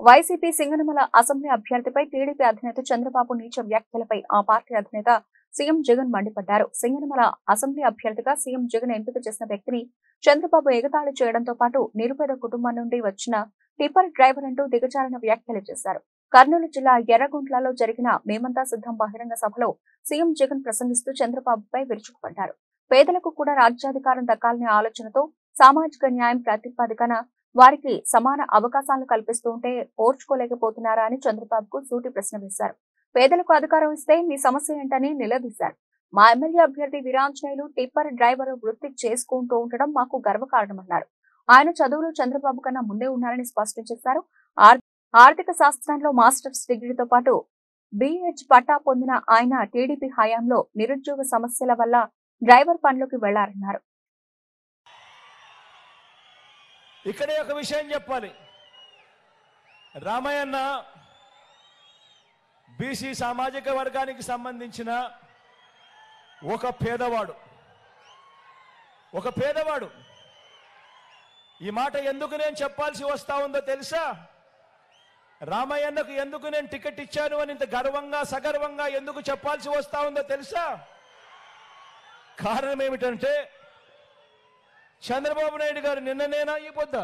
YCP Singanamala assembly అభ్యర్థిపై TDP అధినేత చంద్రబాబు నీచ వ్యాఖ్యలపై ఆ పార్టీ అధినేత సీఎం జగన్ మండిపడ్డారు. సింగనమల అసెంబ్లీ అభ్యర్థిగా సీఎం జగన్ ఎంపిక చేసిన వ్యక్తిని చంద్రబాబు ఎగతాళి చేయడంతో పాటు నిరుపేద కుటుంబం నుండి వచ్చిన టిప్పర్ డ్రైవర్ అంటూ దిగజారిన వ్యాఖ్యలు చేశారు. కర్నూలు జిల్లా ఎర్రగుంట్లలో జరిగిన మేమంతా సిద్ధం బహిరంగ సభలో సీఎం జగన్ ప్రసంగిస్తూ చంద్రబాబుపై విరుచుకుపడ్డారు. పేదలకు కూడా రాజ్యాధికారం దక్కాలనే ఆలోచనతో సామాజిక న్యాయం ప్రాతిపదికన వారికి సమాన అవకాశాలు కల్పిస్తూ ఉంటే ఓర్చుకోలేకపోతున్నారా అని చంద్రబాబుకు సూటి ప్రశ్న వేశారు. పేదలకు అధికారం ఇస్తే మీ సమస్య ఏంటని నిలదీశారు. మా ఎమ్మెల్యే అభ్యర్థి వీరాంజనేయులు టిప్పర్ డ్రైవర్ వృత్తి చేసుకుంటూ ఉండడం మాకు గర్వకారణమన్నారు. ఆయన చదువులు చంద్రబాబు కన్నా ముందే ఉన్నారని స్పష్టం చేశారు. ఆర్థిక శాస్త్రంలో మాస్టర్స్ డిగ్రీతో పాటు బిహెచ్ పట్టా పొందిన ఆయన టీడీపీ హయాంలో నిరుద్యోగ సమస్యల వల్ల డ్రైవర్ పనిలోకి వెళ్లారన్నారు. ఇక్కడే ఒక విషయం చెప్పాలి. రామయ్యన్న బీసీ సామాజిక వర్గానికి సంబంధించిన ఒక పేదవాడు. ఈ మాట ఎందుకు నేను చెప్పాల్సి వస్తా ఉందో తెలుసా? రామయ్యన్నకు ఎందుకు నేను టికెట్ ఇచ్చాను అని ఇంత గర్వంగా సగర్వంగా ఎందుకు చెప్పాల్సి వస్తా ఉందో తెలుసా? కారణం ఏమిటంటే చంద్రబాబు నాయుడు గారు నిన్ననేనా ఈ పొద్దు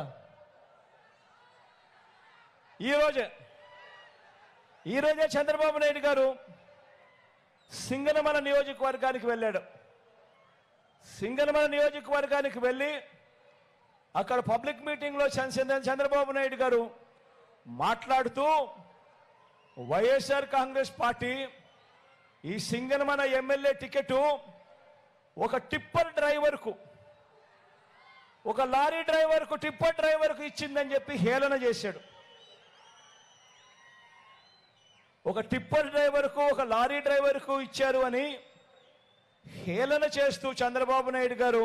ఈరోజే చంద్రబాబు నాయుడు గారు సింగనమల నియోజకవర్గానికి వెళ్ళాడు. సింగనమల నియోజకవర్గానికి వెళ్ళి అక్కడ పబ్లిక్ మీటింగ్లో చంద్రబాబు నాయుడు గారు మాట్లాడుతూ వైఎస్ఆర్ కాంగ్రెస్ పార్టీ ఈ సింగనమల ఎమ్మెల్యే టికెట్ ఒక టిప్పర్ డ్రైవర్కు, ఒక లారీ డ్రైవర్కు, టిప్పర్ డ్రైవర్కు ఇచ్చిందని చెప్పి హేళన చేశాడు. ఒక టిప్పర్ డ్రైవర్కు, ఒక లారీ డ్రైవర్కు ఇచ్చారు అని హేళన చేస్తూ చంద్రబాబు నాయుడు గారు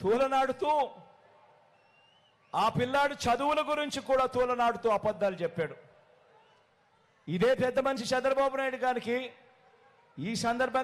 తూలనాడుతూ ఆ పిల్లాడు చదువుల గురించి కూడా తూలనాడుతూ అబద్ధాలు చెప్పాడు. ఇదే పెద్ద మనిషి చంద్రబాబు నాయుడు గారికి ఈ సందర్భంగా